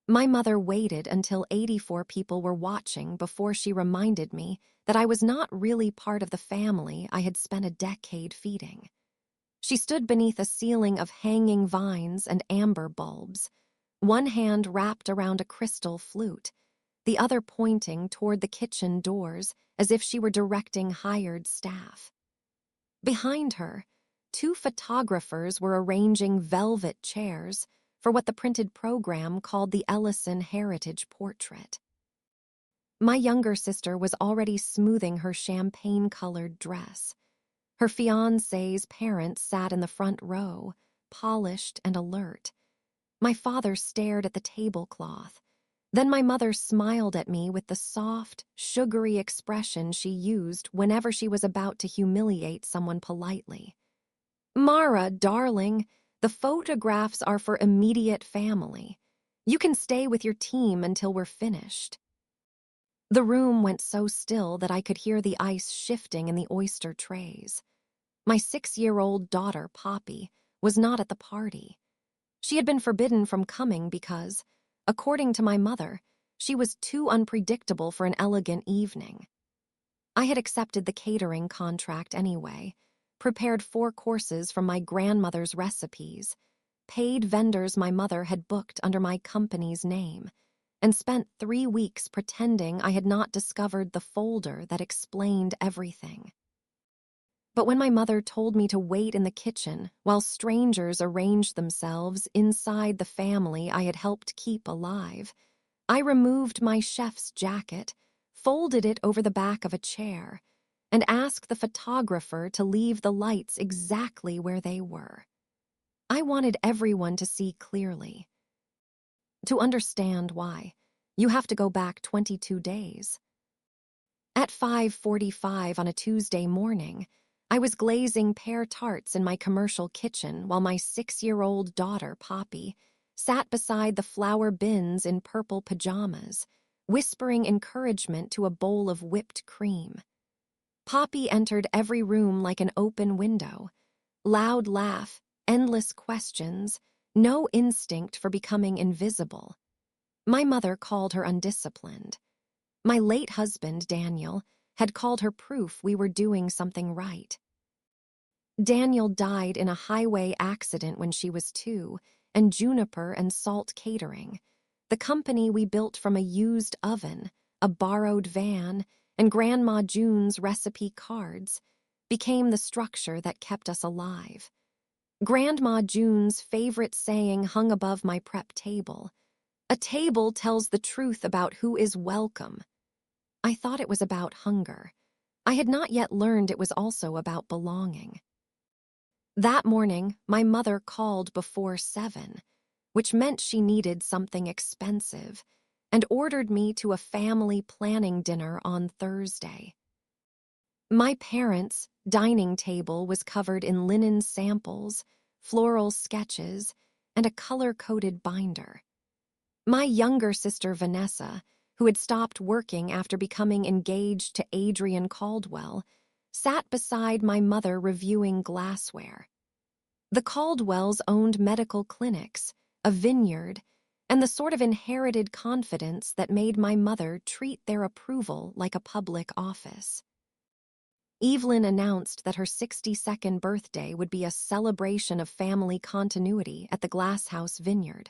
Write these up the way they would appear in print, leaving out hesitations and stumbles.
My mother waited until 84 people were watching before she reminded me that I was not really part of the family I had spent a decade feeding. She stood beneath a ceiling of hanging vines and amber bulbs, one hand wrapped around a crystal flute, the other pointing toward the kitchen doors as if she were directing hired staff. Behind her, two photographers were arranging velvet chairs for what the printed program called the Ellison Heritage Portrait. My younger sister was already smoothing her champagne-colored dress. Her fiancé's parents sat in the front row, polished and alert. My father stared at the tablecloth. Then my mother smiled at me with the soft, sugary expression she used whenever she was about to humiliate someone politely. "Mara, darling, the photographs are for immediate family. You can stay with your team until we're finished." The room went so still that I could hear the ice shifting in the oyster trays. My 6-year-old daughter, Poppy, was not at the party. She had been forbidden from coming because, according to my mother, she was too unpredictable for an elegant evening. I had accepted the catering contract anyway, prepared 4 courses from my grandmother's recipes, paid vendors my mother had booked under my company's name, and spent 3 weeks pretending I had not discovered the folder that explained everything. But when my mother told me to wait in the kitchen while strangers arranged themselves inside the family I had helped keep alive, I removed my chef's jacket, folded it over the back of a chair, and asked the photographer to leave the lights exactly where they were. I wanted everyone to see clearly. To understand why, you have to go back 22 days. At 5:45 on a Tuesday morning, I was glazing pear tarts in my commercial kitchen while my 6-year-old daughter, Poppy, sat beside the flour bins in purple pajamas, whispering encouragement to a bowl of whipped cream. Poppy entered every room like an open window. Loud laugh, endless questions, no instinct for becoming invisible. My mother called her undisciplined. My late husband, Daniel, had called her proof we were doing something right. Daniel died in a highway accident when she was 2, and Juniper and Salt Catering, the company we built from a used oven, a borrowed van, and Grandma June's recipe cards, became the structure that kept us alive. Grandma June's favorite saying hung above my prep table: "A table tells the truth about who is welcome." I thought it was about hunger. I had not yet learned it was also about belonging. That morning, my mother called before 7, which meant she needed something expensive, and ordered me to a family planning dinner on Thursday. My parents' dining table was covered in linen samples, floral sketches, and a color-coded binder. My younger sister, Vanessa, who had stopped working after becoming engaged to Adrian Caldwell, sat beside my mother reviewing glassware. The Caldwells owned medical clinics, a vineyard, and the sort of inherited confidence that made my mother treat their approval like a public office. Evelyn announced that her 62nd birthday would be a celebration of family continuity at the Glasshouse Vineyard.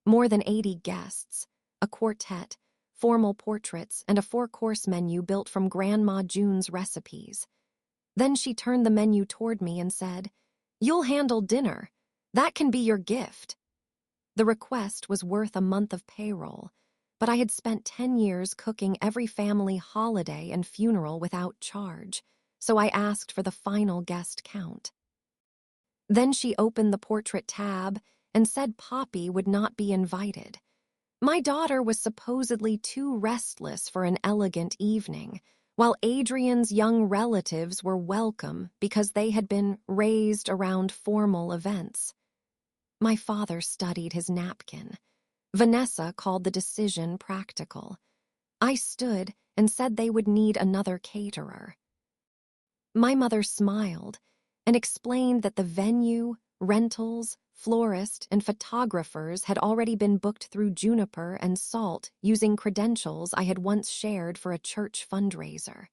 More than 80 guests, a quartet, formal portraits, and a 4-course menu built from Grandma June's recipes. Then she turned the menu toward me and said, "You'll handle dinner. That can be your gift." The request was worth a month of payroll, but I had spent 10 years cooking every family holiday and funeral without charge, so I asked for the final guest count. Then she opened the portrait tab and said Poppy would not be invited. My daughter was supposedly too restless for an elegant evening, while Adrian's young relatives were welcome because they had been raised around formal events. My father studied his napkin. Vanessa called the decision practical. I stood and said they would need another caterer. My mother smiled and explained that the venue, rentals, florist, and photographers had already been booked through Juniper and Salt using credentials I had once shared for a church fundraiser.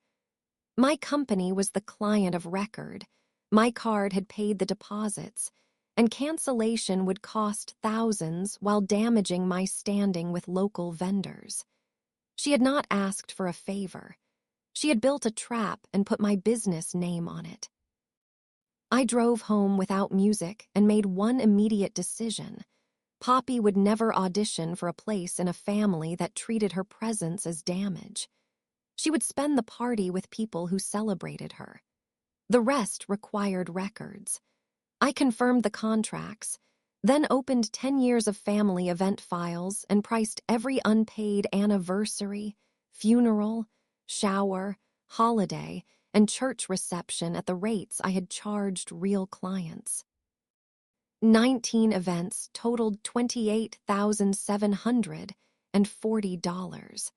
My company was the client of record. My card had paid the deposits, and cancellation would cost thousands while damaging my standing with local vendors. She had not asked for a favor. She had built a trap and put my business name on it. I drove home without music and made one immediate decision. Poppy would never audition for a place in a family that treated her presence as damage. She would spend the party with people who celebrated her. The rest required records. I confirmed the contracts, then opened 10 years of family event files and priced every unpaid anniversary, funeral, shower, holiday, and church reception at the rates I had charged real clients. 19 events totaled $28,740.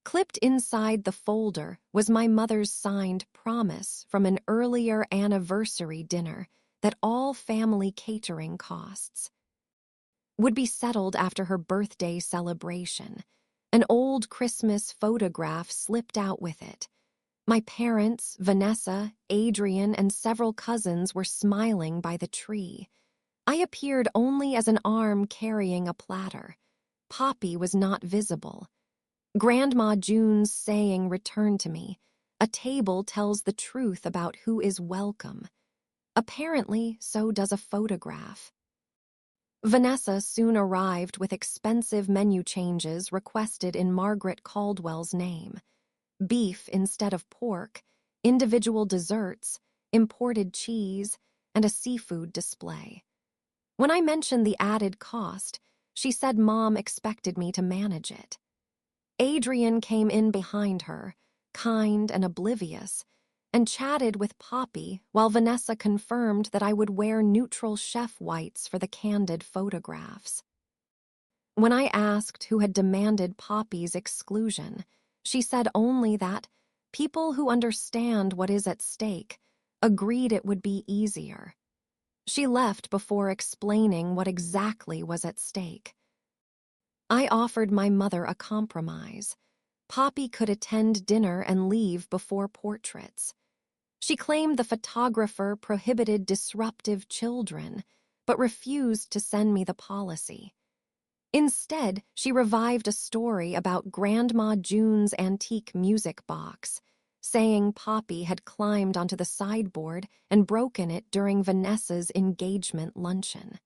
Clipped inside the folder was my mother's signed promise from an earlier anniversary dinner that all family catering costs would be settled after her birthday celebration. An old Christmas photograph slipped out with it. My parents, Vanessa, Adrian, and several cousins were smiling by the tree. I appeared only as an arm carrying a platter. Poppy was not visible. Grandma June's saying returned to me. A table tells the truth about who is welcome. Apparently, so does a photograph. Vanessa soon arrived with expensive menu changes requested in Margaret Caldwell's name. Beef instead of pork, individual desserts, imported cheese, and a seafood display. When I mentioned the added cost, she said Mom expected me to manage it. Adrian came in behind her, kind and oblivious, and chatted with Poppy while Vanessa confirmed that I would wear neutral chef whites for the candid photographs. When I asked who had demanded Poppy's exclusion, she said only that people who understand what is at stake agreed it would be easier. She left before explaining what exactly was at stake. I offered my mother a compromise. Poppy could attend dinner and leave before portraits. She claimed the photographer prohibited disruptive children, but refused to send me the policy. Instead, she revived a story about Grandma June's antique music box, saying Poppy had climbed onto the sideboard and broken it during Vanessa's engagement luncheon.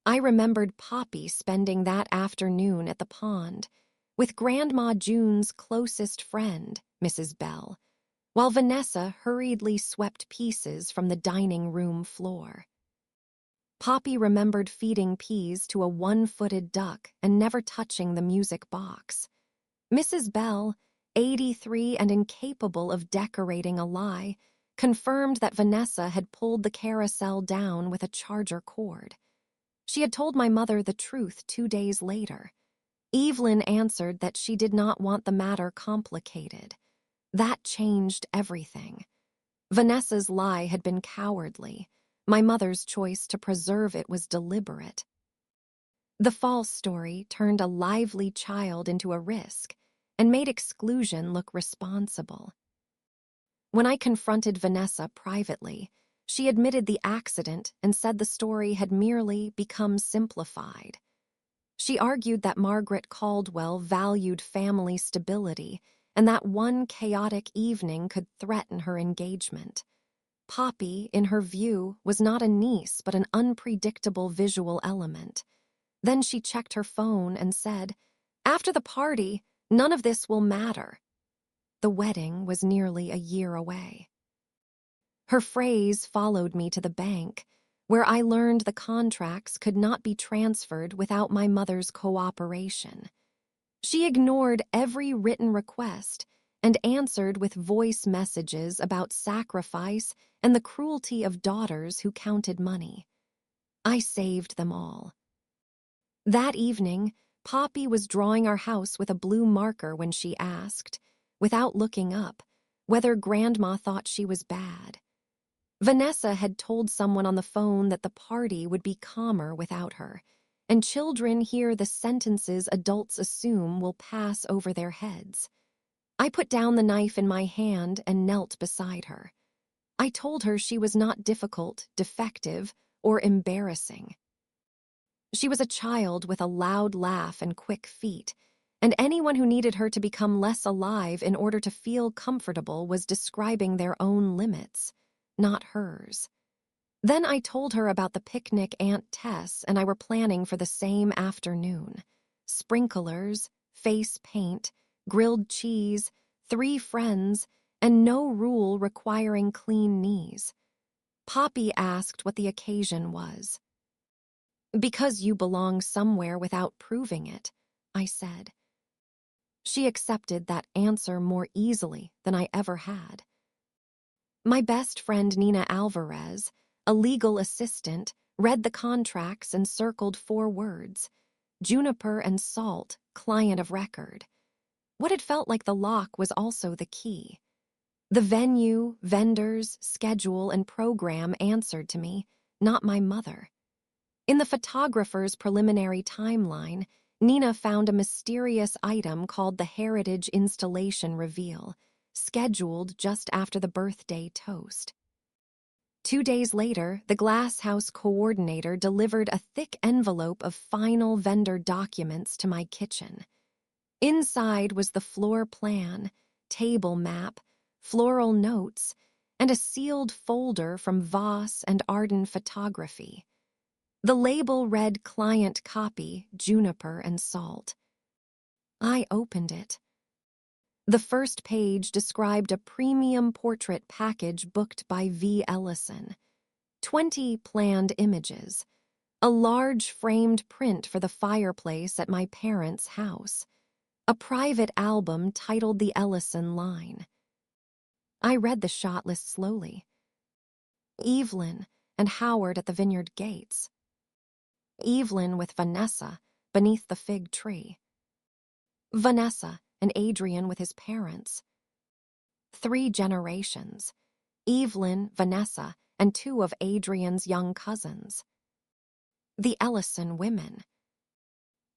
I remembered Poppy spending that afternoon at the pond with Grandma June's closest friend, Mrs. Bell, while Vanessa hurriedly swept pieces from the dining room floor. Poppy remembered feeding peas to a one-footed duck and never touching the music box. Mrs. Bell, 83 and incapable of decorating a lie, confirmed that Vanessa had pulled the carousel down with a charger cord. She had told my mother the truth 2 days later. Evelyn answered that she did not want the matter complicated. That changed everything. Vanessa's lie had been cowardly. My mother's choice to preserve it was deliberate. The false story turned a lively child into a risk and made exclusion look responsible. When I confronted Vanessa privately, she admitted the accident and said the story had merely become simplified. She argued that Margaret Caldwell valued family stability and that one chaotic evening could threaten her engagement. Poppy, in her view, was not a niece but an unpredictable visual element. Then she checked her phone and said, "After the party, none of this will matter." The wedding was nearly a year away. Her phrase followed me to the bank, where I learned the contracts could not be transferred without my mother's cooperation. She ignored every written request and answered with voice messages about sacrifice and the cruelty of daughters who counted money. I saved them all. That evening, Poppy was drawing our house with a blue marker when she asked, without looking up, whether Grandma thought she was bad. Vanessa had told someone on the phone that the party would be calmer without her, and children hear the sentences adults assume will pass over their heads. I put down the knife in my hand and knelt beside her. I told her she was not difficult, defective, or embarrassing. She was a child with a loud laugh and quick feet, and anyone who needed her to become less alive in order to feel comfortable was describing their own limits, not hers. Then I told her about the picnic Aunt Tess and I were planning for the same afternoon. Sprinklers, face paint, grilled cheese, 3 friends, and no rule requiring clean knees. Poppy asked what the occasion was. "Because you belong somewhere without proving it," I said. She accepted that answer more easily than I ever had. My best friend Nina Alvarez, a legal assistant, read the contracts and circled 4 words: Juniper and Salt, client of record. What had felt like the lock was also the key. The venue, vendors, schedule, and program answered to me, not my mother. In the photographer's preliminary timeline, Nina found a mysterious item called the Heritage Installation Reveal, scheduled just after the birthday toast. 2 days later, the Glass House coordinator delivered a thick envelope of final vendor documents to my kitchen. Inside was the floor plan, table map, floral notes, and a sealed folder from Voss and Arden Photography. The label read Client Copy, Juniper and Salt. I opened it. The first page described a premium portrait package booked by V. Ellison. 20 planned images. A large framed print for the fireplace at my parents' house. A private album titled The Ellison Line. I read the shot list slowly. Evelyn and Howard at the vineyard gates. Evelyn with Vanessa beneath the fig tree. Vanessa and Adrian with his parents. 3 generations. Evelyn, Vanessa, and 2 of Adrian's young cousins. The Ellison women.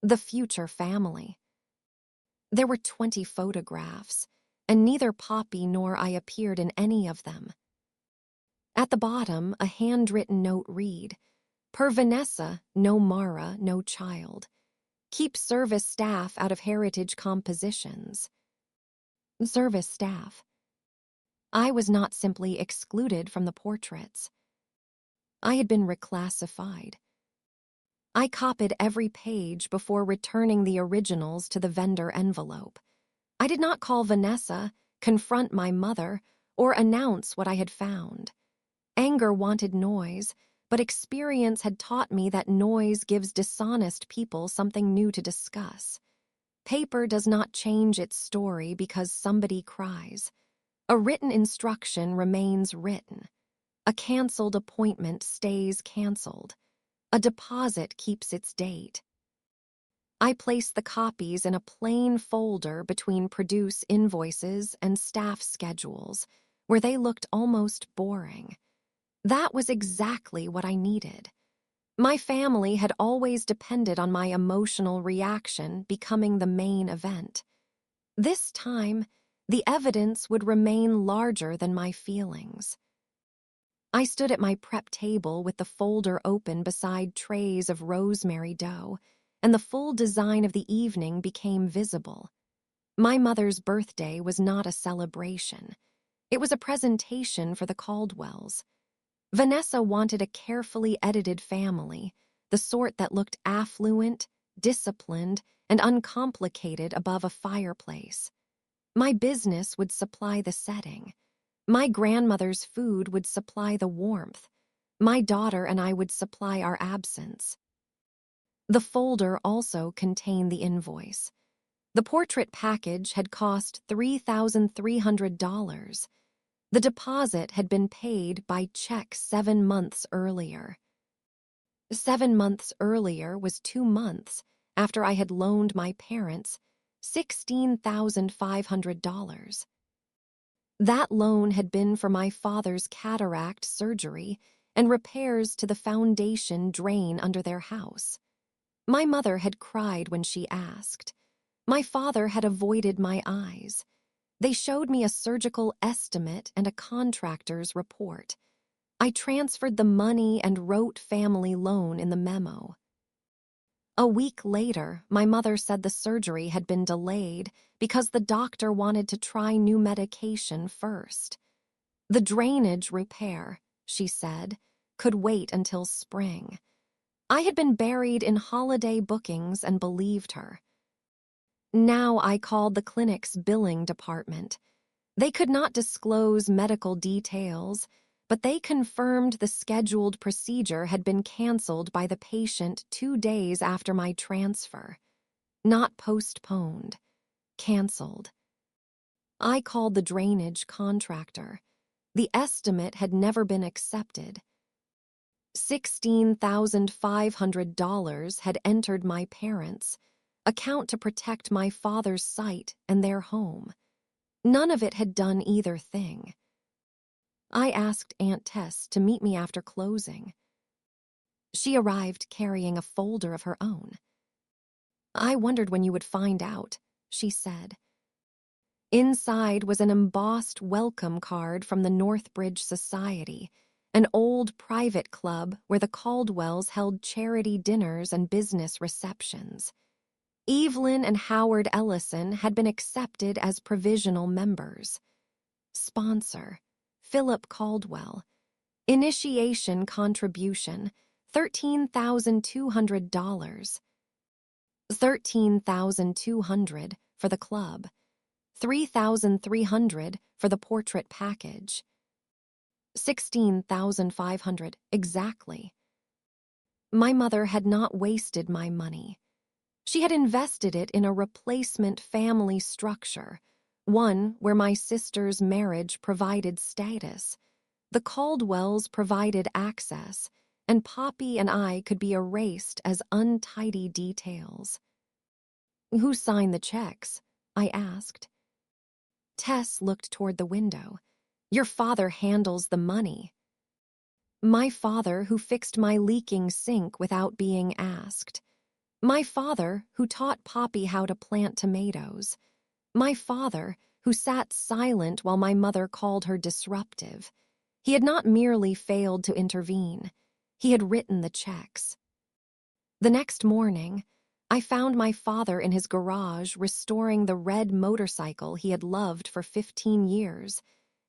The future family. There were 20 photographs, and neither Poppy nor I appeared in any of them. At the bottom, a handwritten note read, "Per Vanessa, no Mara, no child. Keep service staff out of heritage compositions." Service staff. I was not simply excluded from the portraits. I had been reclassified. I copied every page before returning the originals to the vendor envelope. I did not call Vanessa, confront my mother, or announce what I had found. Anger wanted noise, but experience had taught me that noise gives dishonest people something new to discuss. Paper does not change its story because somebody cries. A written instruction remains written. A canceled appointment stays canceled. A deposit keeps its date. I placed the copies in a plain folder between produce invoices and staff schedules, where they looked almost boring. That was exactly what I needed. My family had always depended on my emotional reaction becoming the main event. This time, the evidence would remain larger than my feelings. I stood at my prep table with the folder open beside trays of rosemary dough, and the full design of the evening became visible. My mother's birthday was not a celebration. It was a presentation for the Caldwells. Vanessa wanted a carefully edited family, the sort that looked affluent, disciplined, and uncomplicated above a fireplace. My business would supply the setting. My grandmother's food would supply the warmth. My daughter and I would supply our absence. The folder also contained the invoice. The portrait package had cost $3,300. The deposit had been paid by check 7 months earlier. 7 months earlier was 2 months after I had loaned my parents $16,500. That loan had been for my father's cataract surgery and repairs to the foundation drain under their house. My mother had cried when she asked. My father had avoided my eyes. They showed me a surgical estimate and a contractor's report. I transferred the money and wrote family loan in the memo. A week later, my mother said the surgery had been delayed because the doctor wanted to try new medication first. The drainage repair, she said, could wait until spring. I had been buried in holiday bookings and believed her. Now I called the clinic's billing department. They could not disclose medical details, but they confirmed the scheduled procedure had been canceled by the patient 2 days after my transfer. Not postponed. Canceled. I called the drainage contractor. The estimate had never been accepted. $16,500 had entered my parents' account to protect my father's sight and their home. None of it had done either thing. I asked Aunt Tess to meet me after closing. She arrived carrying a folder of her own. "I wondered when you would find out," she said. Inside was an embossed welcome card from the Northbridge Society, an old private club where the Caldwells held charity dinners and business receptions. Evelyn and Howard Ellison had been accepted as provisional members. Sponsor, Philip Caldwell. Initiation contribution, $13,200. $13,200 for the club. $3,300 for the portrait package. $16,500 exactly. My mother had not wasted my money. She had invested it in a replacement family structure, one where my sister's marriage provided status. The Caldwells provided access, and Poppy and I could be erased as untidy details. "Who signed the checks?" I asked. Tess looked toward the window. "Your father handles the money." My father who fixed my leaking sink without being asked. My father who taught Poppy how to plant tomatoes. My father who sat silent while my mother called her disruptive. He had not merely failed to intervene. He had written the checks. The next morning, I found my father in his garage restoring the red motorcycle he had loved for 15 years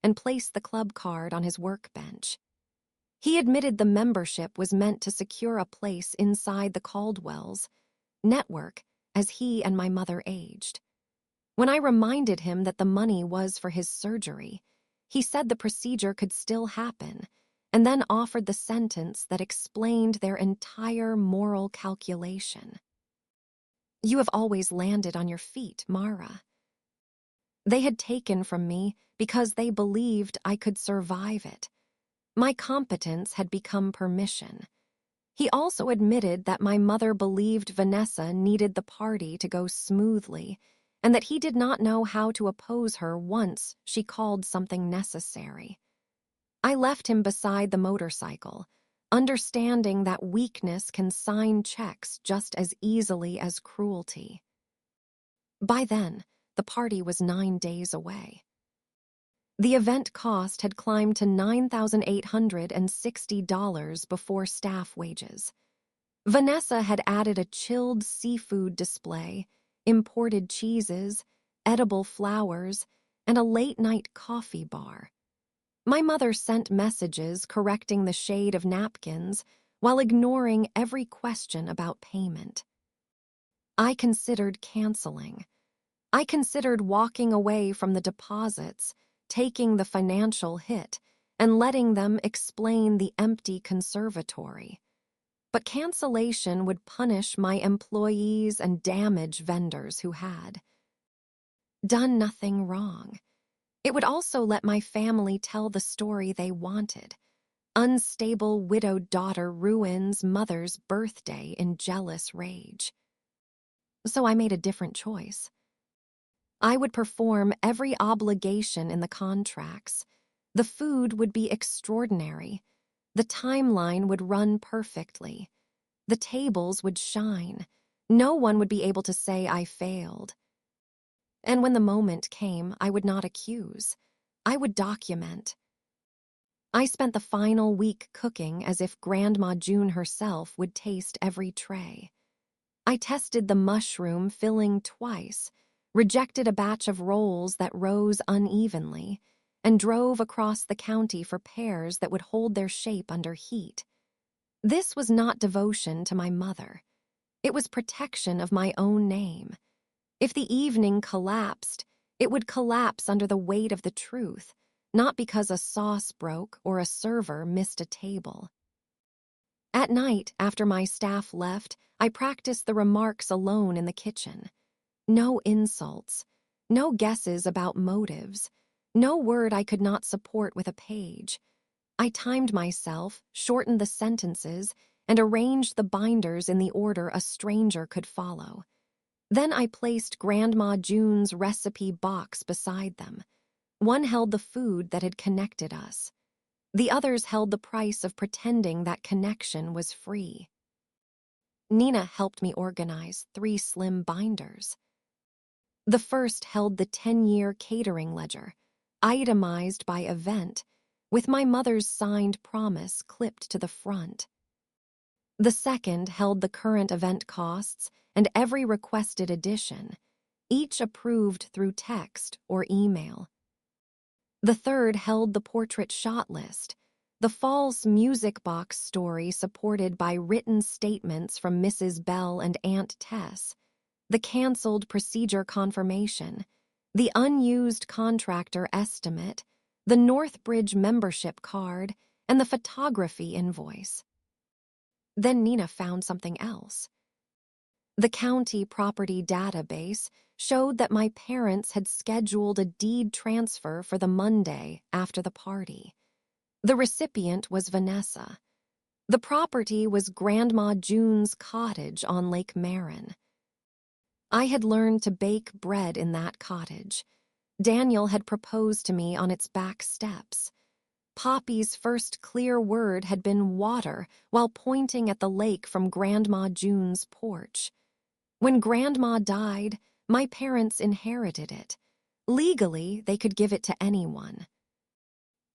and placed the club card on his workbench. He admitted the membership was meant to secure a place inside the Caldwells' network as he and my mother aged. When I reminded him that the money was for his surgery, he said the procedure could still happen, and then offered the sentence that explained their entire moral calculation. "You have always landed on your feet, Mara." They had taken from me because they believed I could survive it. My competence had become permission. He also admitted that my mother believed Vanessa needed the party to go smoothly, and that he did not know how to oppose her once she called something necessary. I left him beside the motorcycle, understanding that weakness can sign checks just as easily as cruelty. By then, the party was 9 days away. The event cost had climbed to $9,860 before staff wages. Vanessa had added a chilled seafood display, imported cheeses, edible flowers, and a late-night coffee bar. My mother sent messages correcting the shade of napkins while ignoring every question about payment. I considered canceling. I considered walking away from the deposits, taking the financial hit, and letting them explain the empty conservatory. But cancellation would punish my employees and damage vendors who had done nothing wrong. It would also let my family tell the story they wanted. Unstable widowed daughter ruins mother's birthday in jealous rage. So I made a different choice. I would perform every obligation in the contracts. The food would be extraordinary. The timeline would run perfectly. The tables would shine. No one would be able to say I failed. And when the moment came, I would not accuse. I would document. I spent the final week cooking as if Grandma June herself would taste every tray. I tested the mushroom filling twice, rejected a batch of rolls that rose unevenly, and drove across the county for pears that would hold their shape under heat. This was not devotion to my mother. It was protection of my own name. If the evening collapsed, it would collapse under the weight of the truth, not because a sauce broke or a server missed a table. At night, after my staff left, I practiced the remarks alone in the kitchen. No insults, no guesses about motives, no word I could not support with a page. I timed myself, shortened the sentences, and arranged the binders in the order a stranger could follow. Then I placed Grandma June's recipe box beside them. One held the food that had connected us. The others held the price of pretending that connection was free. Nina helped me organize 3 slim binders. The first held the 10-year catering ledger, itemized by event, with my mother's signed promise clipped to the front. The second held the current event costs and every requested addition, each approved through text or email. The third held the portrait shot list, the false music box story supported by written statements from Mrs. Bell and Aunt Tess, the canceled procedure confirmation, the unused contractor estimate, the Northbridge membership card, and the photography invoice. Then Nina found something else. The county property database showed that my parents had scheduled a deed transfer for the Monday after the party. The recipient was Vanessa. The property was Grandma June's cottage on Lake Marin. I had learned to bake bread in that cottage. Daniel had proposed to me on its back steps. Poppy's first clear word had been water while pointing at the lake from Grandma June's porch. When Grandma died, my parents inherited it. Legally, they could give it to anyone.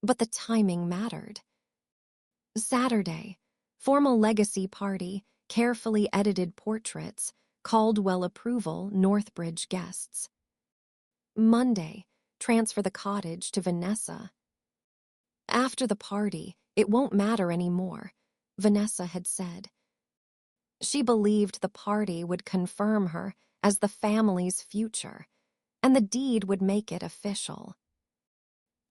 But the timing mattered. Saturday, formal legacy party, carefully edited portraits, Caldwell approval, Northbridge guests. Monday, transfer the cottage to Vanessa. After the party, it won't matter anymore, Vanessa had said. She believed the party would confirm her as the family's future, and the deed would make it official.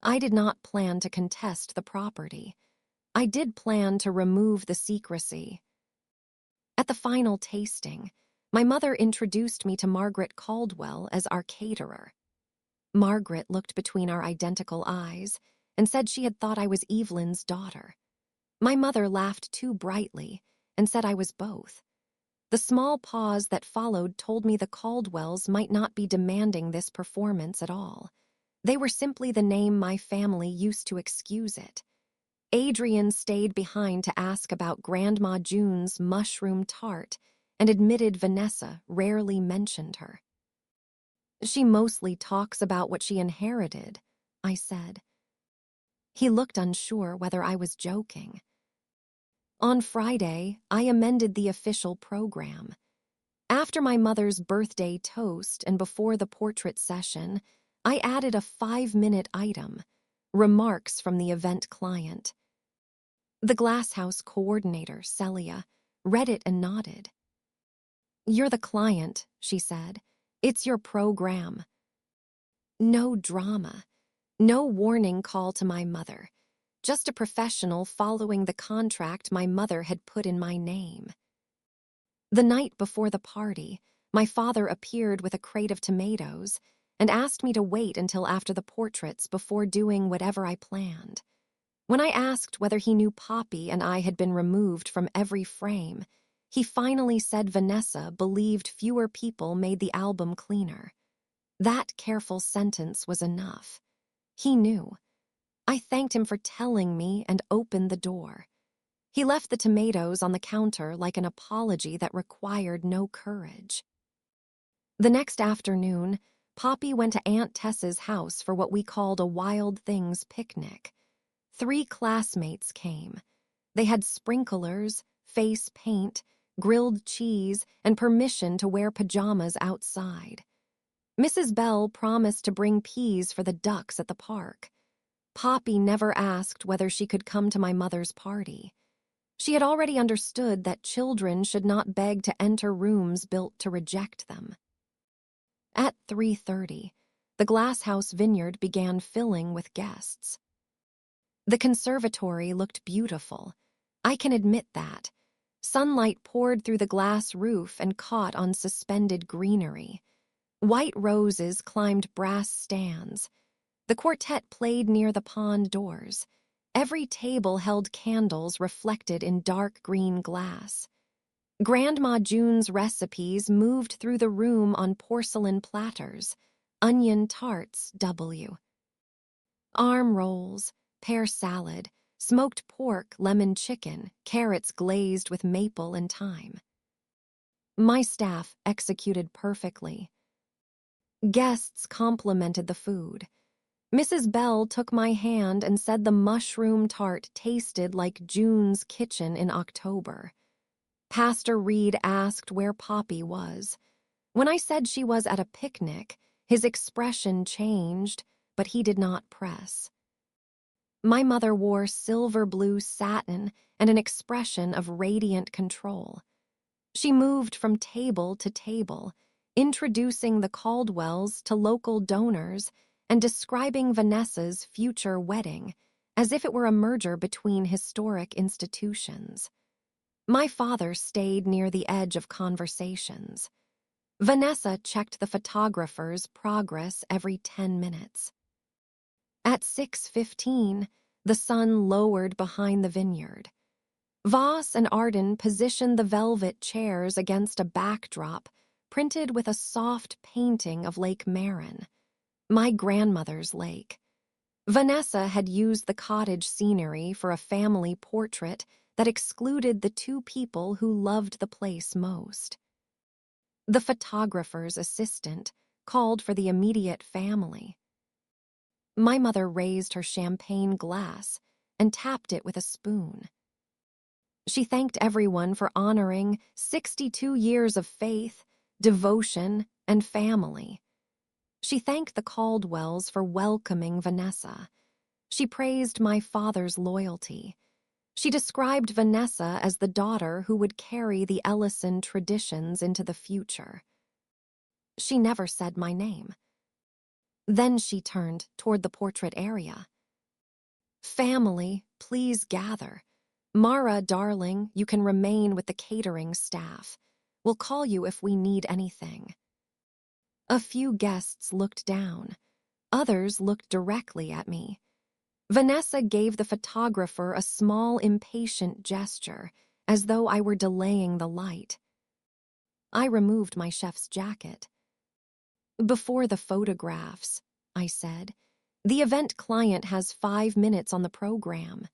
I did not plan to contest the property. I did plan to remove the secrecy. At the final tasting, my mother introduced me to Margaret Caldwell as our caterer. Margaret looked between our identical eyes and said she had thought I was Evelyn's daughter. My mother laughed too brightly and said I was both. The small pause that followed told me the Caldwells might not be demanding this performance at all. They were simply the name my family used to excuse it. Adrian stayed behind to ask about Grandma June's mushroom tart and admitted Vanessa rarely mentioned her. She mostly talks about what she inherited, I said. He looked unsure whether I was joking. On Friday, I amended the official program. After my mother's birthday toast and before the portrait session, I added a 5-minute item, remarks from the event client. The glasshouse coordinator, Celia, read it and nodded. "You're the client," she said. "It's your program." No drama, no warning call to my mother. Just a professional following the contract my mother had put in my name. The night before the party, my father appeared with a crate of tomatoes and asked me to wait until after the portraits before doing whatever I planned. When I asked whether he knew Poppy and I had been removed from every frame, he finally said Vanessa believed fewer people made the album cleaner. That careful sentence was enough. He knew. I thanked him for telling me and opened the door. He left the tomatoes on the counter like an apology that required no courage. The next afternoon, Poppy went to Aunt Tess's house for what we called a Wild Things picnic. 3 classmates came. They had sprinklers, face paint, grilled cheese, and permission to wear pajamas outside. Mrs. Bell promised to bring peas for the ducks at the park. Poppy never asked whether she could come to my mother's party. She had already understood that children should not beg to enter rooms built to reject them. At 3:30, the glasshouse vineyard began filling with guests. The conservatory looked beautiful. I can admit that. Sunlight poured through the glass roof and caught on suspended greenery. White roses climbed brass stands. The quartet played near the pond doors. Every table held candles reflected in dark green glass. Grandma June's recipes moved through the room on porcelain platters. Onion tarts, W. Arm rolls, pear salad, smoked pork, lemon chicken, carrots glazed with maple and thyme. My staff executed perfectly. Guests complimented the food. Mrs. Bell took my hand and said the mushroom tart tasted like June's kitchen in October. Pastor Reed asked where Poppy was. When I said she was at a picnic, his expression changed, but he did not press. My mother wore silver blue satin and an expression of radiant control. She moved from table to table, introducing the Caldwells to local donors and describing Vanessa's future wedding as if it were a merger between historic institutions. My father stayed near the edge of conversations. Vanessa checked the photographer's progress every 10 minutes. At 6:15, the sun lowered behind the vineyard. Voss and Arden positioned the velvet chairs against a backdrop printed with a soft painting of Lake Marin, my grandmother's lake. Vanessa had used the cottage scenery for a family portrait that excluded the 2 people who loved the place most. The photographer's assistant called for the immediate family. My mother raised her champagne glass and tapped it with a spoon. She thanked everyone for honoring 62 years of faith, devotion, and family. She thanked the Caldwells for welcoming Vanessa. She praised my father's loyalty. She described Vanessa as the daughter who would carry the Ellison traditions into the future. She never said my name. Then she turned toward the portrait area. "Family, please gather. Mara, darling, you can remain with the catering staff. We'll call you if we need anything." A few guests looked down. Others looked directly at me. Vanessa gave the photographer a small, impatient gesture, as though I were delaying the light. I removed my chef's jacket. "Before the photographs," I said, "the event client has 5 minutes on the program."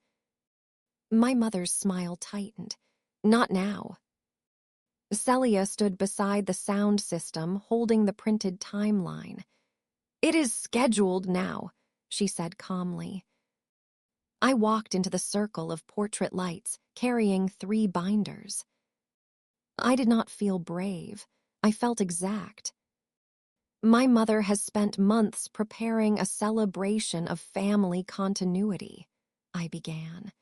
My mother's smile tightened. "Not now." Celia stood beside the sound system, holding the printed timeline. "It is scheduled now," she said calmly. I walked into the circle of portrait lights, carrying 3 binders. I did not feel brave. I felt exact. My mother has spent months preparing a celebration of family continuity, I began.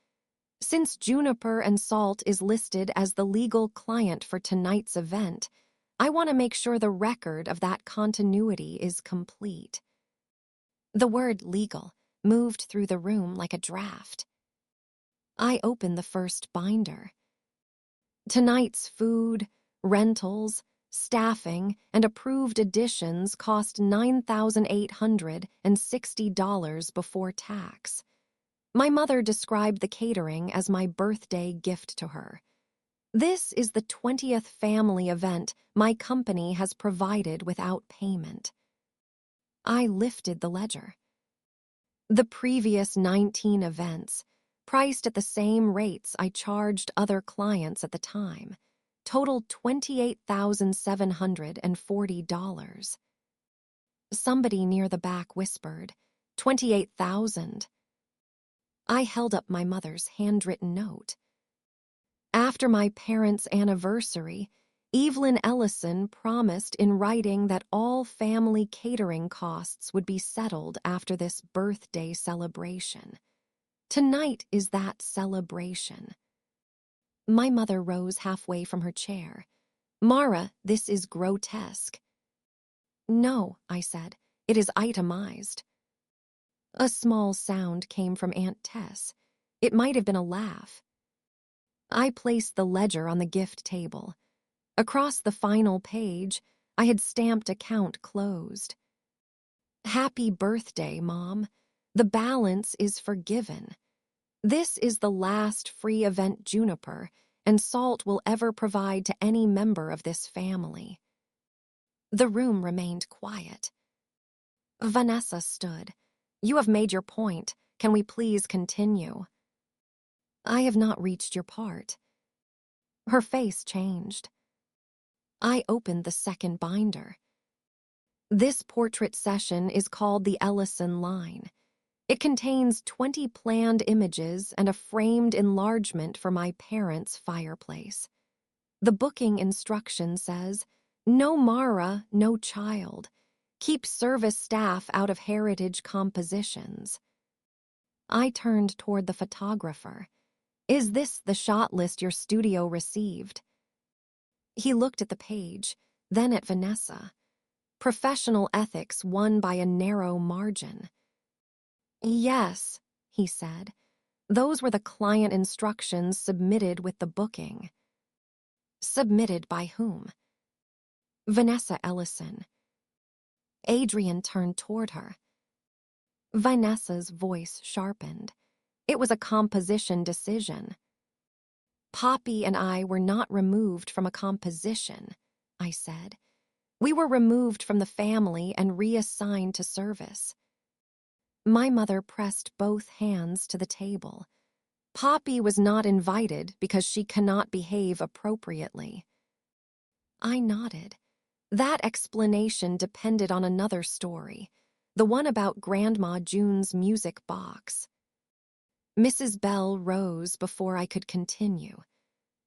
Since Juniper and Salt is listed as the legal client for tonight's event, I want to make sure the record of that continuity is complete. The word legal moved through the room like a draft. I opened the first binder. Tonight's food, rentals, staffing, and approved additions cost $9,860 before tax. My mother described the catering as my birthday gift to her. This is the 20th family event my company has provided without payment. I lifted the ledger. The previous 19 events, priced at the same rates I charged other clients at the time, totaled $28,740. Somebody near the back whispered, 28,000. I held up my mother's handwritten note. After my parents' anniversary, Evelyn Ellison promised in writing that all family catering costs would be settled after this birthday celebration. Tonight is that celebration. My mother rose halfway from her chair. Mara, this is grotesque. No, I said, it is itemized. A small sound came from Aunt Tess. It might have been a laugh. I placed the ledger on the gift table. Across the final page, I had stamped account closed. Happy birthday, Mom. The balance is forgiven. This is the last free event Juniper and Salt will ever provide to any member of this family. The room remained quiet. Vanessa stood. You have made your point. Can we please continue? I have not reached your part. Her face changed. I opened the second binder. This portrait session is called the Ellison line. It contains 20 planned images and a framed enlargement for my parents' fireplace. The booking instruction says, no Mara, no child. Keep service staff out of heritage compositions. I turned toward the photographer. Is this the shot list your studio received? He looked at the page, then at Vanessa. Professional ethics won by a narrow margin. Yes, he said. Those were the client instructions submitted with the booking. Submitted by whom? Vanessa Ellison. Adrian turned toward her. Vanessa's voice sharpened. It was a composition decision. Poppy and I were not removed from a composition, I said. We were removed from the family and reassigned to service. My mother pressed both hands to the table. Poppy was not invited because she cannot behave appropriately. I nodded. That explanation depended on another story, the one about Grandma June's music box. Mrs. Bell rose before I could continue.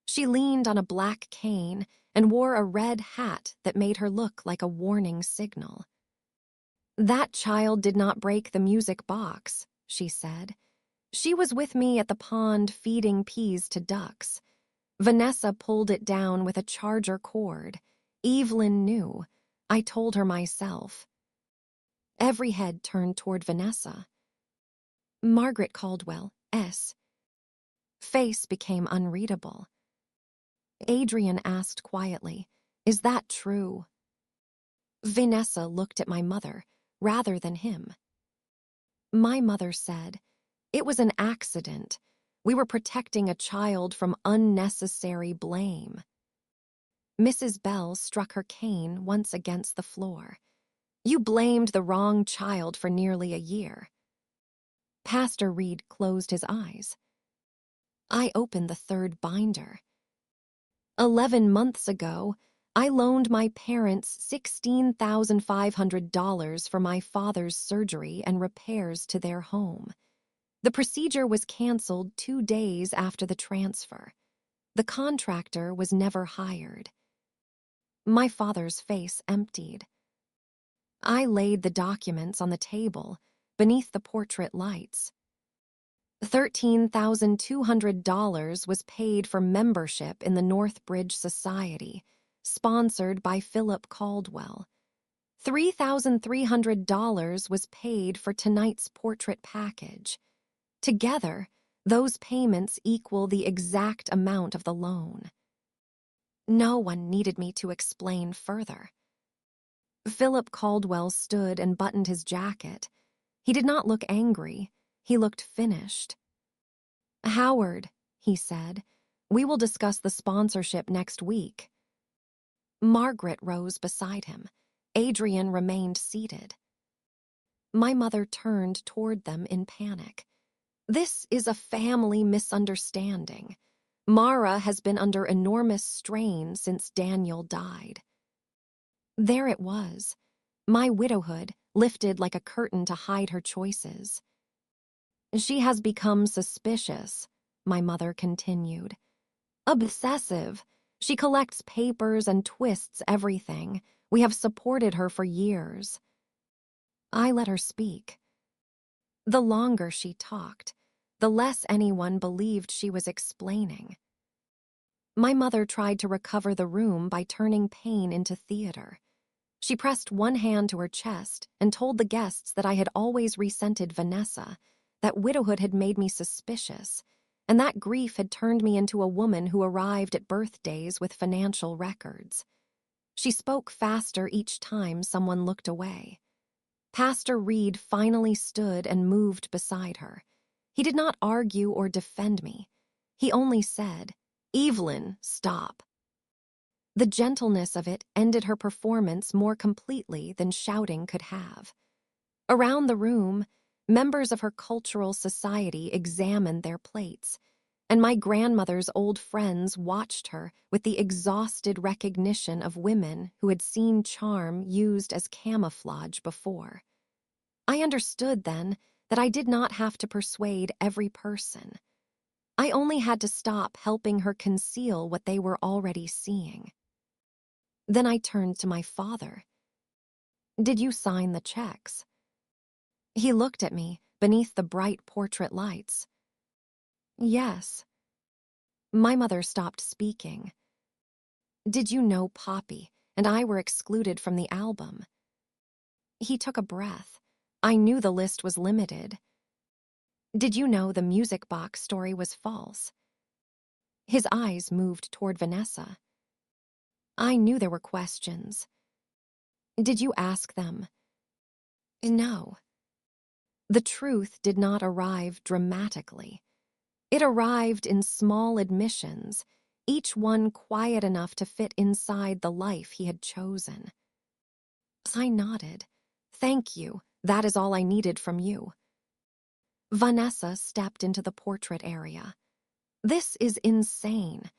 She leaned on a black cane and wore a red hat that made her look like a warning signal. That child did not break the music box, she said. She was with me at the pond feeding peas to ducks. Vanessa pulled it down with a charger cord. Evelyn knew. I told her myself. Every head turned toward Vanessa. Margaret Caldwell, S. Face became unreadable. Adrian asked quietly, is that true? Vanessa looked at my mother rather than him. My mother said, it was an accident. We were protecting a child from unnecessary blame. Mrs. Bell struck her cane once against the floor. You blamed the wrong child for nearly a year. Pastor Reed closed his eyes. I opened the third binder. 11 months ago, I loaned my parents $16,500 for my father's surgery and repairs to their home. The procedure was canceled 2 days after the transfer. The contractor was never hired. My father's face emptied. I laid the documents on the table beneath the portrait lights. $13,200 was paid for membership in the Northbridge Society, sponsored by Philip Caldwell. $3,300 was paid for tonight's portrait package. Together, those payments equal the exact amount of the loan. No one needed me to explain further. Philip Caldwell stood and buttoned his jacket. He did not look angry. He looked finished. Howard, he said, we will discuss the sponsorship next week. Margaret rose beside him. Adrian remained seated. My mother turned toward them in panic. This is a family misunderstanding. Mara has been under enormous strain since Daniel died. There it was, my widowhood, lifted like a curtain to hide her choices. She has become suspicious, my mother continued. Obsessive. She collects papers and twists everything. We have supported her for years. I let her speak. The longer she talked, the less anyone believed she was explaining. My mother tried to recover the room by turning pain into theater. She pressed one hand to her chest and told the guests that I had always resented Vanessa, that widowhood had made me suspicious, and that grief had turned me into a woman who arrived at birthdays with financial records. She spoke faster each time someone looked away. Pastor Reed finally stood and moved beside her. He did not argue or defend me. He only said, "Evelyn, stop." The gentleness of it ended her performance more completely than shouting could have. Around the room, members of her cultural society examined their plates, and my grandmother's old friends watched her with the exhausted recognition of women who had seen charm used as camouflage before. I understood then that I did not have to persuade every person. I only had to stop helping her conceal what they were already seeing. Then I turned to my father. "Did you sign the checks?" He looked at me beneath the bright portrait lights. "Yes." My mother stopped speaking. "Did you know Poppy and I were excluded from the album?" He took a breath. I knew the list was limited. "Did you know the music box story was false?" His eyes moved toward Vanessa. I knew there were questions. "Did you ask them?" No. The truth did not arrive dramatically. It arrived in small admissions, each one quiet enough to fit inside the life he had chosen. I nodded. "Thank you. That is all I needed from you." Vanessa stepped into the portrait area. "This is insane.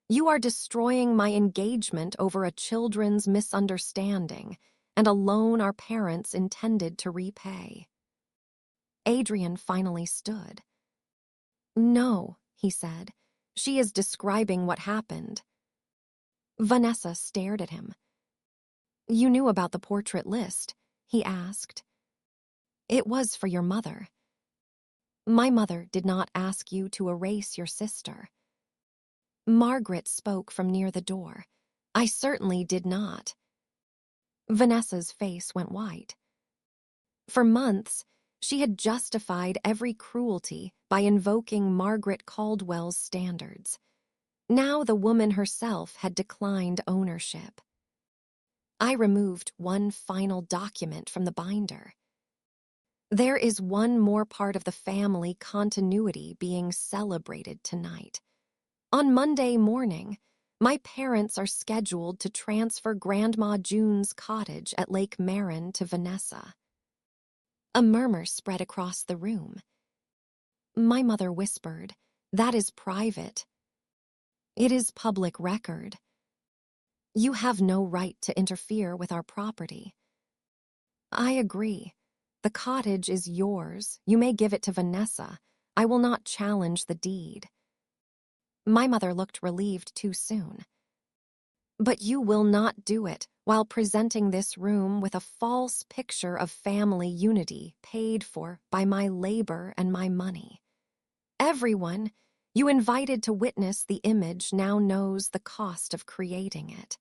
You are destroying my engagement over a children's misunderstanding and a loan our parents intended to repay." Adrian finally stood. "No," he said. "She is describing what happened." Vanessa stared at him. "You knew about the portrait list?" he asked. "It was for your mother." "My mother did not ask you to erase your sister." Margaret spoke from near the door. "I certainly did not." Vanessa's face went white. For months, she had justified every cruelty by invoking Margaret Caldwell's standards. Now the woman herself had declined ownership. I removed one final document from the binder. There is one more part of the family continuity being celebrated tonight. On Monday morning, my parents are scheduled to transfer Grandma June's cottage at Lake Marin to Vanessa. A murmur spread across the room. My mother whispered, "That is private." "It is public record." "You have no right to interfere with our property." "I agree. The cottage is yours. You may give it to Vanessa. I will not challenge the deed." My mother looked relieved too soon. "But you will not do it while presenting this room with a false picture of family unity paid for by my labor and my money. Everyone you invited to witness the image now knows the cost of creating it."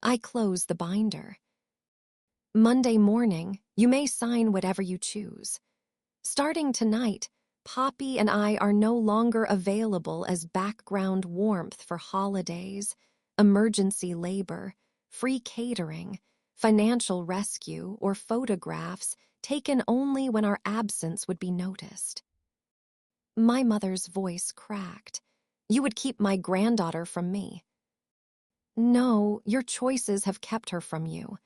I closed the binder. "Monday morning, you may sign whatever you choose. Starting tonight, Poppy and I are no longer available as background warmth for holidays, emergency labor, free catering, financial rescue, or photographs taken only when our absence would be noticed." My mother's voice cracked. "You would keep my granddaughter from me." "No, your choices have kept her from you.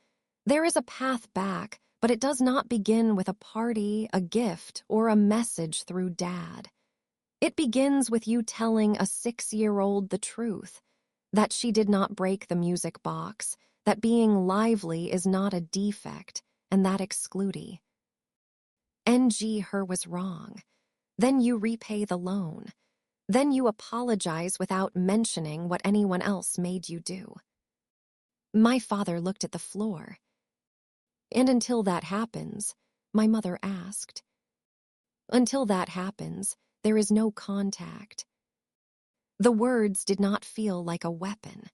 There is a path back, but it does not begin with a party, a gift, or a message through Dad. It begins with you telling a 6-year-old the truth, that she did not break the music box, that being lively is not a defect, and that excluded. Her was wrong. Then you repay the loan. Then you apologize without mentioning what anyone else made you do. My father looked at the floor. And until that happens, my mother asked. Until that happens, there is no contact. The words did not feel like a weapon.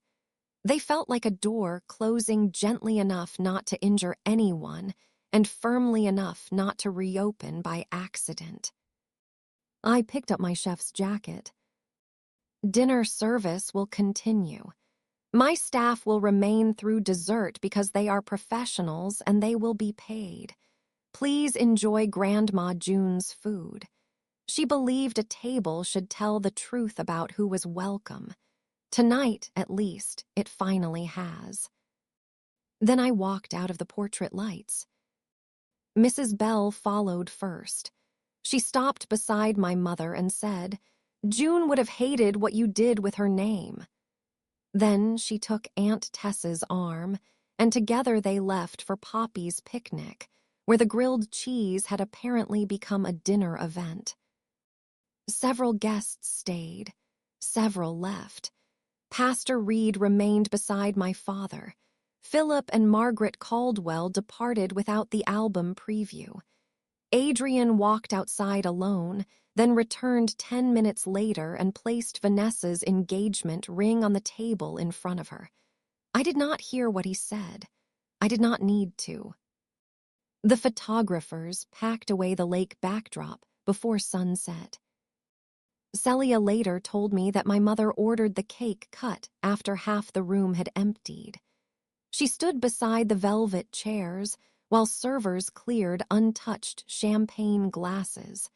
They felt like a door closing gently enough not to injure anyone and firmly enough not to reopen by accident. I picked up my chef's jacket. Dinner service will continue. My staff will remain through dessert because they are professionals and they will be paid. Please enjoy Grandma June's food. She believed a table should tell the truth about who was welcome. Tonight, at least, it finally has. Then I walked out of the portrait lights. Mrs. Bell followed first. She stopped beside my mother and said, "June would have hated what you did with her name." Then she took Aunt Tess's arm, and together they left for Poppy's picnic, where the grilled cheese had apparently become a dinner event. Several guests stayed. Several left. Pastor Reed remained beside my father. Philip and Margaret Caldwell departed without the album preview. Adrian walked outside alone, then returned 10 minutes later and placed Vanessa's engagement ring on the table in front of her. I did not hear what he said. I did not need to. The photographers packed away the lake backdrop before sunset. Celia later told me that my mother ordered the cake cut after half the room had emptied. She stood beside the velvet chairs while servers cleared untouched champagne glasses.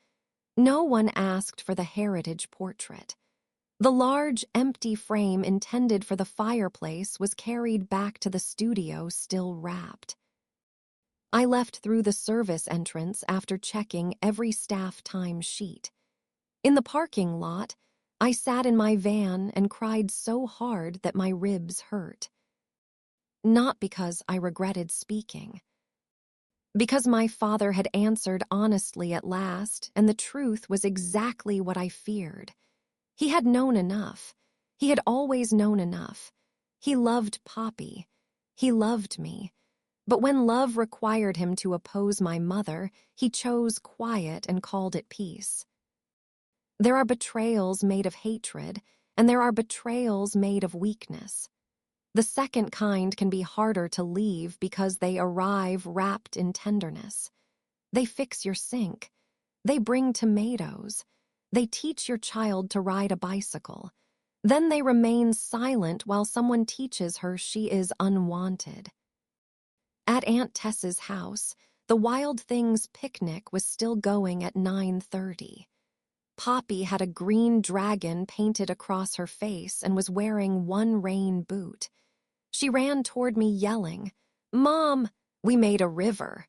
No one asked for the heritage portrait. The large, empty frame intended for the fireplace was carried back to the studio still wrapped. I left through the service entrance after checking every staff time sheet. In the parking lot, I sat in my van and cried so hard that my ribs hurt. Not because I regretted speaking. Because my father had answered honestly at last, and the truth was exactly what I feared. He had known enough. He had always known enough. He loved Poppy. He loved me. But when love required him to oppose my mother, he chose quiet and called it peace. There are betrayals made of hatred, and there are betrayals made of weakness. The second kind can be harder to leave because they arrive wrapped in tenderness. They fix your sink. They bring tomatoes. They teach your child to ride a bicycle. Then they remain silent while someone teaches her she is unwanted. At Aunt Tess's house, the Wild Things picnic was still going at 9:30. Poppy had a green dragon painted across her face and was wearing one rain boot. She ran toward me yelling, "Mom, we made a river."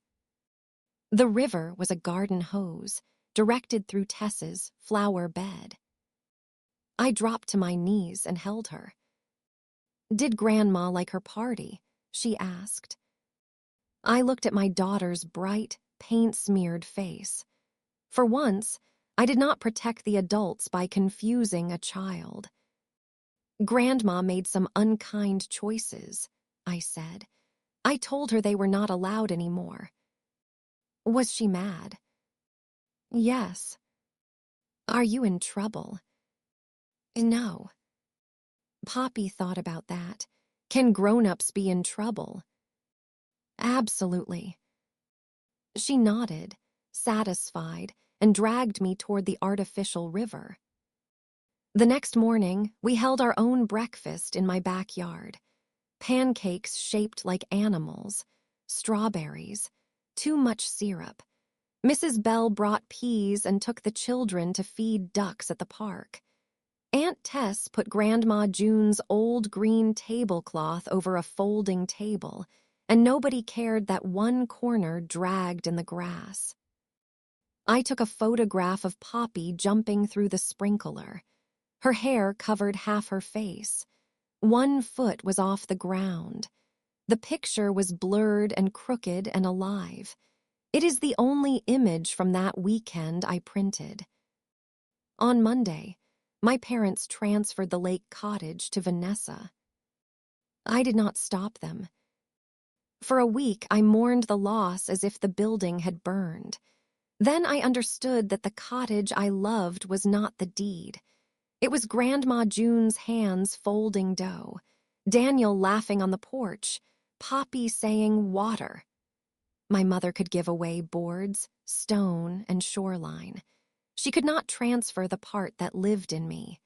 The river was a garden hose, directed through Tess's flower bed. I dropped to my knees and held her. "Did Grandma like her party?" she asked. I looked at my daughter's bright, paint-smeared face. For once, I did not protect the adults by confusing a child. "Grandma made some unkind choices," I said. "I told her they were not allowed anymore." "Was she mad?" "Yes." "Are you in trouble?" "No." Poppy thought about that. Can grown-ups be in trouble? "Absolutely." She nodded, satisfied, and dragged me toward the artificial river. The next morning, we held our own breakfast in my backyard. Pancakes shaped like animals, strawberries, too much syrup. Mrs. Bell brought peas and took the children to feed ducks at the park. Aunt Tess put Grandma June's old green tablecloth over a folding table, and nobody cared that one corner dragged in the grass. I took a photograph of Poppy jumping through the sprinkler. Her hair covered half her face. One foot was off the ground. The picture was blurred and crooked and alive. It is the only image from that weekend I printed. On Monday, my parents transferred the lake cottage to Vanessa. I did not stop them. For a week, I mourned the loss as if the building had burned. Then I understood that the cottage I loved was not the deed. It was Grandma June's hands folding dough, Daniel laughing on the porch, Poppy saying water. My mother could give away boards, stone, and shoreline. She could not transfer the part that lived in me.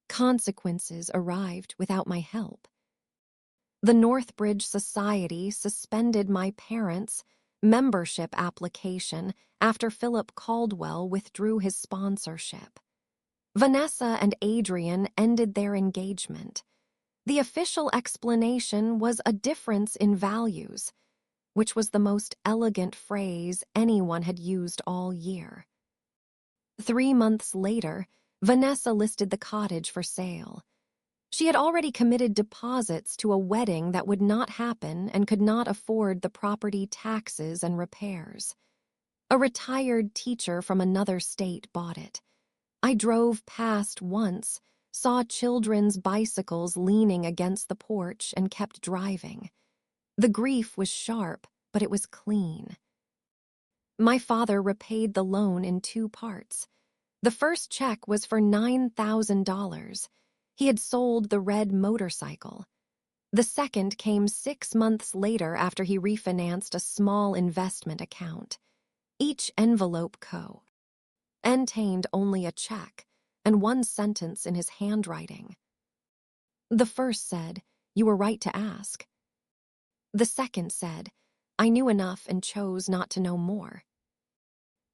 Consequences arrived without my help. The Northbridge Society suspended my parents' membership application after Philip Caldwell withdrew his sponsorship. Vanessa and Adrian ended their engagement. The official explanation was a difference in values, which was the most elegant phrase anyone had used all year. 3 months later, Vanessa listed the cottage for sale. She had already committed deposits to a wedding that would not happen and could not afford the property taxes and repairs. A retired teacher from another state bought it. I drove past once, saw children's bicycles leaning against the porch, and kept driving. The grief was sharp, but it was clean. My father repaid the loan in 2 parts. The first check was for $9,000. He had sold the red motorcycle. The second came 6 months later after he refinanced a small investment account. Each envelope contained only a check and one sentence in his handwriting. The first said, "You were right to ask." The second said, "I knew enough and chose not to know more."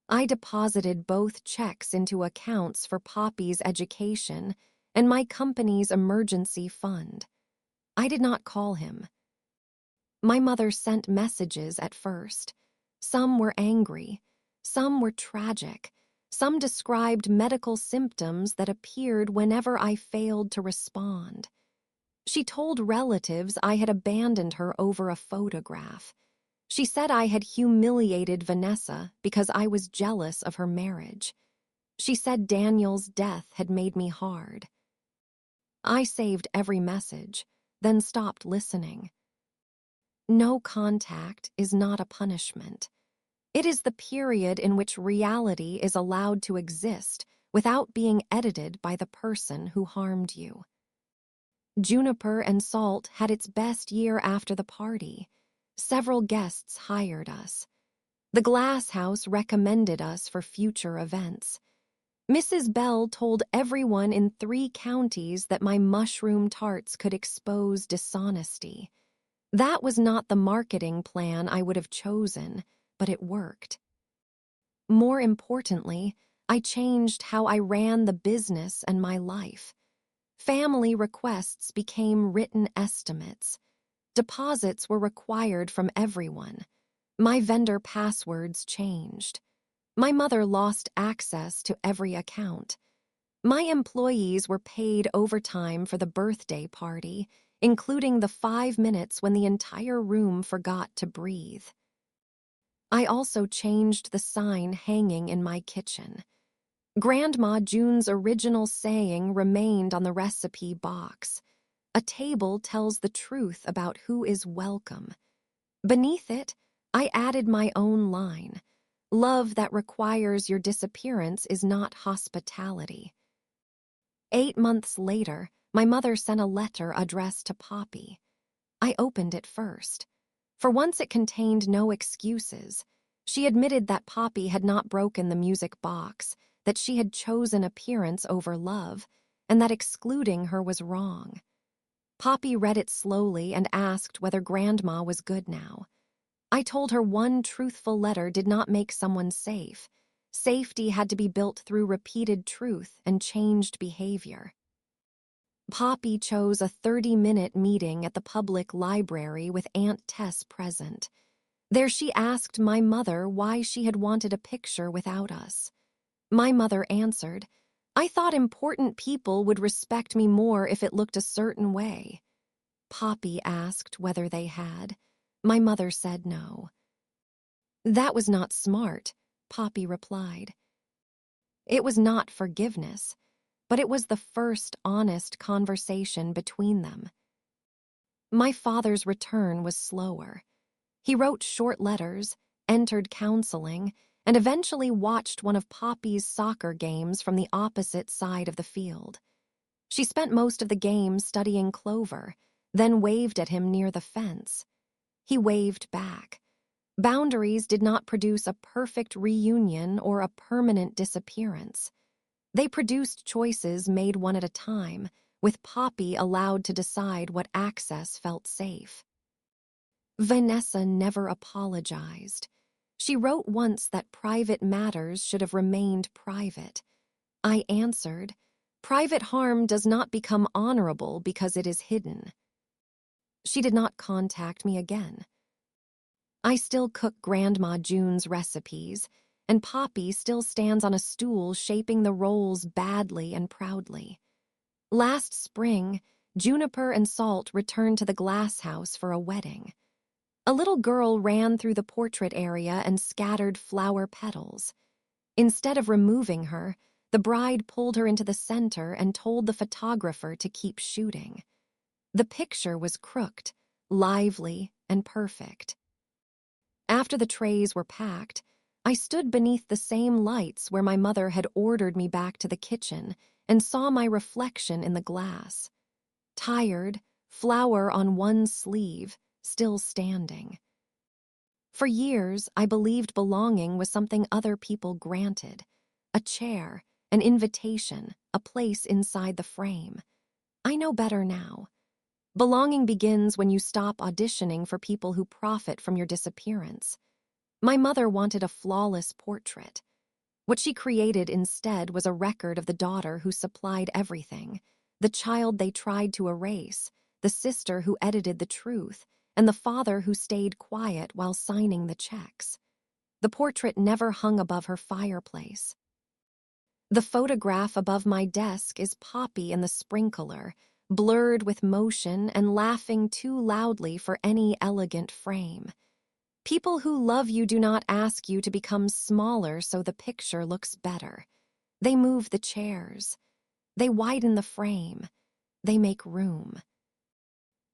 I deposited both checks into accounts for Poppy's education and my company's emergency fund. I did not call him. My mother sent messages at first. Some were angry, some were tragic, some described medical symptoms that appeared whenever I failed to respond. She told relatives I had abandoned her over a photograph. She said I had humiliated Vanessa because I was jealous of her marriage. She said Daniel's death had made me hard. I saved every message, then stopped listening. No contact is not a punishment. It is the period in which reality is allowed to exist without being edited by the person who harmed you. Juniper and Salt had its best year after the party. Several guests hired us. The Glass House recommended us for future events. Mrs. Bell told everyone in 3 counties that my mushroom tarts could expose dishonesty. That was not the marketing plan I would have chosen, but it worked. More importantly, I changed how I ran the business and my life. Family requests became written estimates. Deposits were required from everyone. My vendor passwords changed. My mother lost access to every account. My employees were paid overtime for the birthday party, including the 5 minutes when the entire room forgot to breathe. I also changed the sign hanging in my kitchen. Grandma June's original saying remained on the recipe box. A table tells the truth about who is welcome. Beneath it, I added my own line. Love that requires your disappearance is not hospitality. 8 months later, my mother sent a letter addressed to Poppy. I opened it first. For once it contained no excuses. She admitted that Poppy had not broken the music box, that she had chosen appearance over love, and that excluding her was wrong. Poppy read it slowly and asked whether Grandma was good now. I told her one truthful letter did not make someone safe. Safety had to be built through repeated truth and changed behavior. Poppy chose a 30-minute meeting at the public library with Aunt Tess present. There she asked my mother why she had wanted a picture without us. My mother answered, "I thought important people would respect me more if it looked a certain way." Poppy asked whether they had. My mother said no. "That was not smart," Poppy replied. It was not forgiveness, but it was the first honest conversation between them. My father's return was slower. He wrote short letters, entered counseling, and eventually watched one of Poppy's soccer games from the opposite side of the field. She spent most of the game studying Clover, then waved at him near the fence. He waved back. Boundaries did not produce a perfect reunion or a permanent disappearance. They produced choices made one at a time, with Poppy allowed to decide what access felt safe. Vanessa never apologized. She wrote once that private matters should have remained private. I answered, "Private harm does not become honorable because it is hidden." She did not contact me again. I still cook Grandma June's recipes, and Poppy still stands on a stool shaping the rolls badly and proudly. Last spring, Juniper and Salt returned to the glass house for a wedding. A little girl ran through the portrait area and scattered flower petals. Instead of removing her, the bride pulled her into the center and told the photographer to keep shooting. The picture was crooked, lively, and perfect. After the trays were packed, I stood beneath the same lights where my mother had ordered me back to the kitchen and saw my reflection in the glass. Tired, flower on one sleeve, still standing. For years, I believed belonging was something other people granted. A chair, an invitation, a place inside the frame. I know better now. Belonging begins when you stop auditioning for people who profit from your disappearance. My mother wanted a flawless portrait. What she created instead was a record of the daughter who supplied everything, the child they tried to erase, the sister who edited the truth, and the father who stayed quiet while signing the checks. The portrait never hung above her fireplace. The photograph above my desk is Poppy and the sprinkler, blurred with motion and laughing too loudly for any elegant frame. People who love you do not ask you to become smaller so the picture looks better. They move the chairs. They widen the frame. They make room.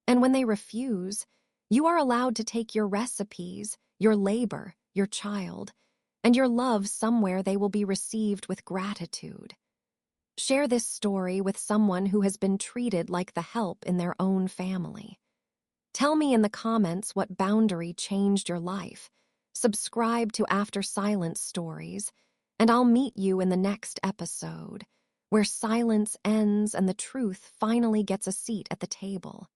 And when they refuse, you are allowed to take your recipes, your labor, your child, and your love somewhere they will be received with gratitude. Share this story with someone who has been treated like the help in their own family. Tell me in the comments what boundary changed your life. Subscribe to After Silence Stories, and I'll meet you in the next episode, where silence ends and the truth finally gets a seat at the table.